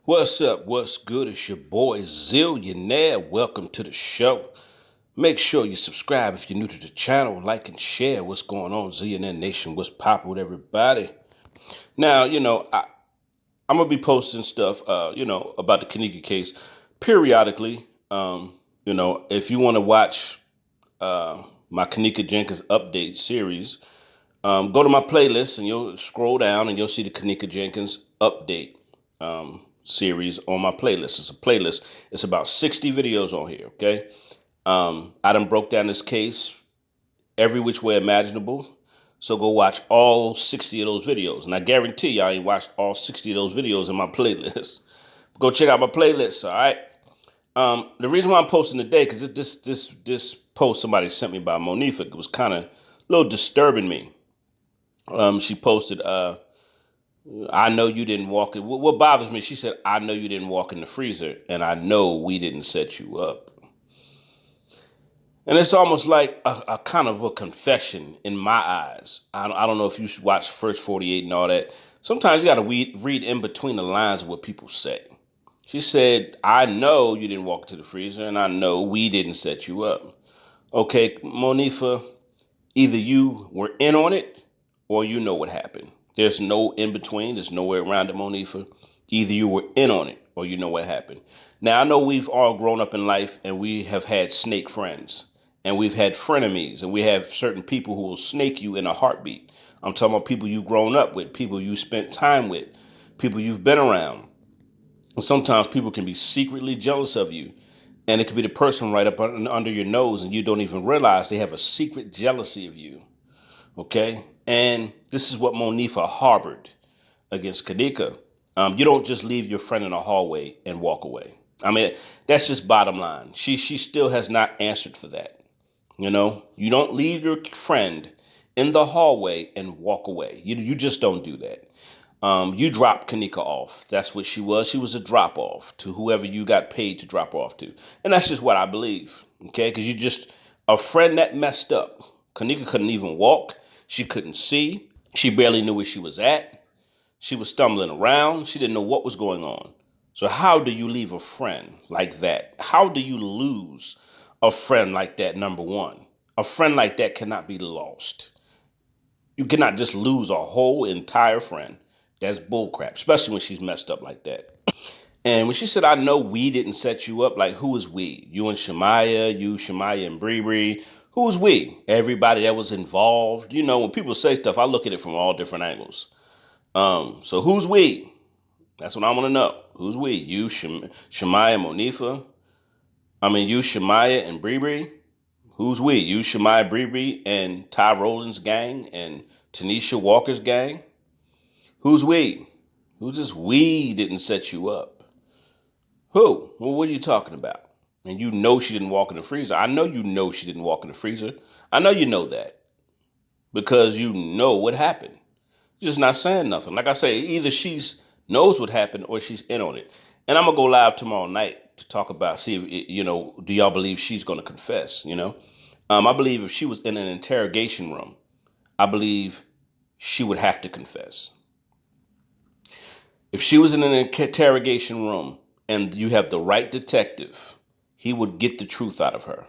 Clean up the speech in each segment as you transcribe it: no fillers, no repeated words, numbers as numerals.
What's up? What's good? It's your boy Zillionaire. Welcome to the show. Make sure you subscribe if you're new to the channel. Like and share what's going on, Zillionaire Nation. What's popping with everybody? Now, I'm gonna be posting stuff, about the Kanika case periodically. If you want to watch my Kanika Jenkins update series, go to my playlist and you'll scroll down and you'll see the Kanika Jenkins update series on my playlist. It's a playlist. It's about 60 videos on here. Okay. I done broke down this case every which way imaginable. So go watch all 60 of those videos. And I guarantee you I ain't watched all 60 of those videos in my playlist. Go check out my playlist. All right. The reason why I'm posting today, because this post somebody sent me by Monetha, it was kind of a little disturbing me. She posted, I know you didn't walk in. What bothers me, she said, I know you didn't walk in the freezer, and I know we didn't set you up. And it's almost like a kind of a confession in my eyes. I don't know if you should watch First 48 and all that. Sometimes you got to read in between the lines of what people say. She said, I know you didn't walk into the freezer, and I know we didn't set you up. Okay, Monetha, either you were in on it or you know what happened. There's no in between. There's nowhere around it, Monetha. Either you were in on it or you know what happened. Now, I know we've all grown up in life and we have had snake friends and we've had frenemies and we have certain people who will snake you in a heartbeat. I'm talking about people you've grown up with, people you spent time with, people you've been around. And sometimes people can be secretly jealous of you. And it could be the person right up under your nose and you don't even realize they have a secret jealousy of you. Okay? And this is what Monetha harbored against Kanika. You don't just leave your friend in a hallway and walk away. I mean, that's just bottom line. She still has not answered for that. You don't leave your friend in the hallway and walk away. You just don't do that. You drop Kanika off. That's what she was. She was a drop off to whoever you got paid to drop off to. And that's just what I believe. Okay? Because you just, a friend that messed up. Kanika couldn't even walk. She couldn't see. She barely knew where she was at. She was stumbling around. She didn't know what was going on. So how do you leave a friend like that? How do you lose a friend like that, number one? A friend like that cannot be lost. You cannot just lose a whole entire friend. That's bullcrap, especially when she's messed up like that. And when she said, I know we didn't set you up, like, who is we? You and Shemaya and Bree. Who is we? Everybody that was involved. When people say stuff, I look at it from all different angles. So who's we? That's what I want to know. Who's we? You, Shemaya, Monetha. You, Shemaya, and Bree. Who's we? You, Shemaya, Bree, and Ty Rowland's gang and Tanisha Walker's gang. Who's we? Who's this we didn't set you up? Who? Well, what are you talking about? And you know she didn't walk in the freezer. I know you know she didn't walk in the freezer. I know you know that because you know what happened. You're just not saying nothing. Like I say, either she's knows what happened or she's in on it. And I'm going to go live tomorrow night to talk about, see if, do y'all believe she's going to confess, I believe if she was in an interrogation room, I believe she would have to confess. If she was in an interrogation room and you have the right detective, he would get the truth out of her.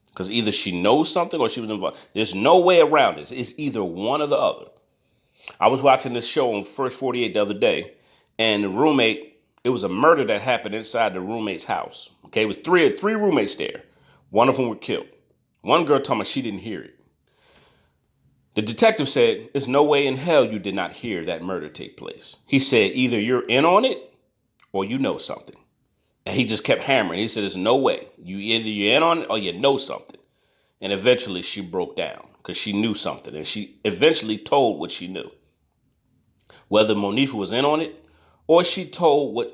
Because either she knows something or she was involved. There's no way around this. It's either one or the other. I was watching this show on First 48 the other day, and the roommate, it was a murder that happened inside the roommate's house. Okay, it was three roommates there. One of them were killed. One girl told me she didn't hear it. The detective said, there's no way in hell you did not hear that murder take place. He said, either you're in on it or you know something. And he just kept hammering. He said, there's no way. Either you're in on it or you know something. And eventually she broke down because she knew something. And she eventually told what she knew. Whether Monetha was in on it or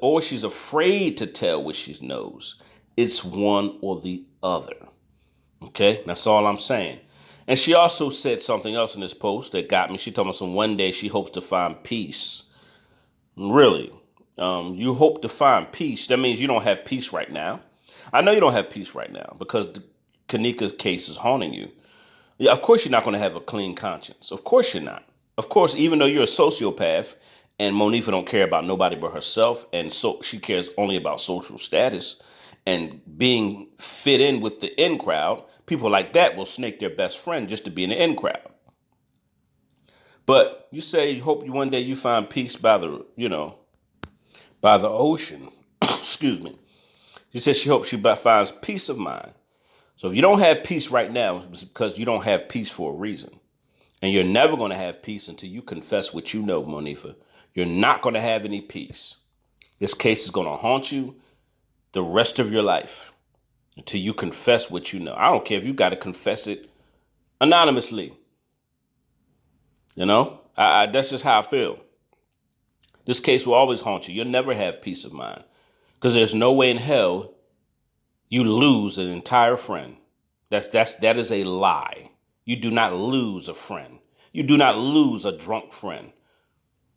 or she's afraid to tell what she knows. It's one or the other. Okay, that's all I'm saying. And she also said something else in this post that got me. She told me one day she hopes to find peace. Really? You hope to find peace. That means you don't have peace right now. I know you don't have peace right now because the Kanika's case is haunting you. Yeah, of course you're not going to have a clean conscience. Of course you're not. Of course, even though you're a sociopath And Monetha don't care about nobody but herself, and so she cares only about social status and being fit in with the in crowd. People like that will snake their best friend just to be in the in crowd. But you say you hope one day you find peace by the, by the ocean. Excuse me. She says she hopes she finds peace of mind. So if you don't have peace right now, it's because you don't have peace for a reason. And you're never going to have peace until you confess what you know, Monetha. You're not going to have any peace. This case is going to haunt you the rest of your life until you confess what you know. I don't care if you got to confess it anonymously. That's just how I feel. This case will always haunt you. You'll never have peace of mind because there's no way in hell you lose an entire friend. That is a lie. You do not lose a friend. You do not lose a drunk friend.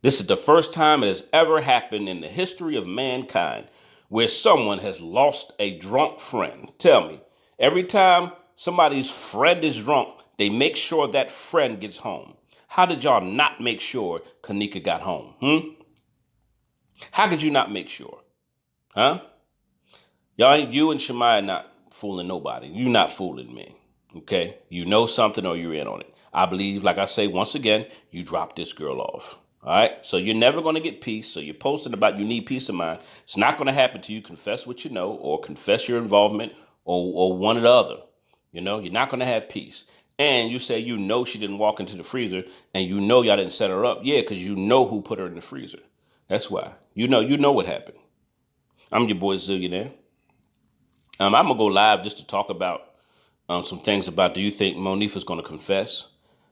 This is the first time it has ever happened in the history of mankind where someone has lost a drunk friend. Tell me, every time somebody's friend is drunk, they make sure that friend gets home. How did y'all not make sure Kanika got home? How could you not make sure? Huh? You and Shemaiah not fooling nobody. You not fooling me. Okay? You know something or you're in on it. I believe, like I say, once again, you dropped this girl off. All right? So you're never going to get peace. So you're posting about you need peace of mind. It's not going to happen till you confess what you know or confess your involvement or one or the other. You're not going to have peace. And you say she didn't walk into the freezer and y'all didn't set her up. Yeah, because you know who put her in the freezer. That's why. You know what happened. I'm your boy Zillionaire. I'm going to go live just to talk about some things about, do you think Monetha's going to confess?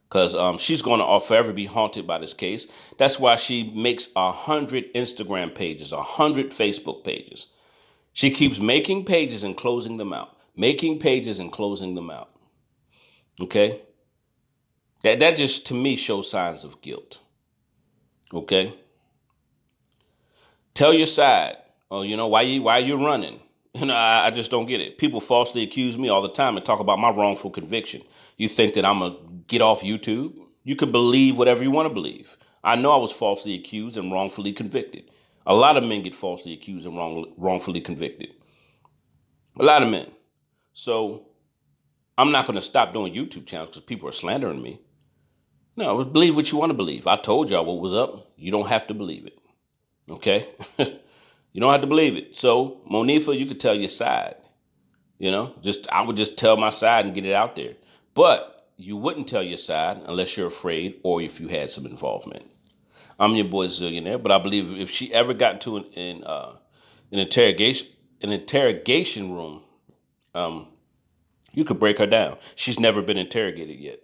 Because she's going to forever be haunted by this case. That's why she makes 100 Instagram pages, 100 Facebook pages. She keeps making pages and closing them out. Making pages and closing them out. Okay? That just, to me, shows signs of guilt. Okay? Tell your side. Oh, why you running? I just don't get it. People falsely accuse me all the time and talk about my wrongful conviction. You think that I'm going to get off YouTube? You can believe whatever you want to believe. I know I was falsely accused and wrongfully convicted. A lot of men get falsely accused and wrongfully convicted. A lot of men. So I'm not going to stop doing YouTube channels because people are slandering me. No, believe what you want to believe. I told y'all what was up. You don't have to believe it. Okay? You don't have to believe it. So, Monetha, you could tell your side. I would just tell my side and get it out there. But you wouldn't tell your side unless you're afraid or if you had some involvement. I'm your boy Zillionaire, but I believe if she ever got into an interrogation room, you could break her down. She's never been interrogated yet.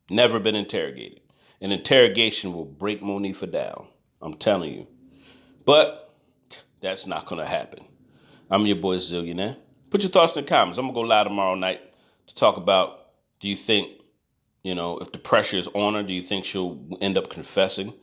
Never been interrogated. An interrogation will break Monetha down. I'm telling you. But that's not going to happen. I'm your boy Zillionaire. Put your thoughts in the comments. I'm going to go live tomorrow night to talk about, do you think, if the pressure is on her, do you think she'll end up confessing?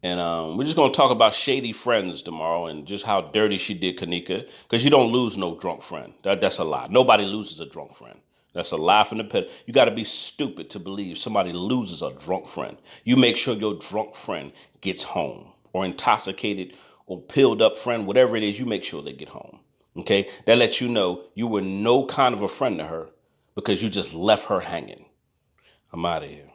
And we're just going to talk about shady friends tomorrow and just how dirty she did Kanika. Because you don't lose no drunk friend. That's a lie. Nobody loses a drunk friend. That's a lie from the pit. You got to be stupid to believe somebody loses a drunk friend. You make sure your drunk friend gets home, or intoxicated or pilled up friend, whatever it is, you make sure they get home. Okay? That lets you know you were no kind of a friend to her because you just left her hanging. I'm out of here.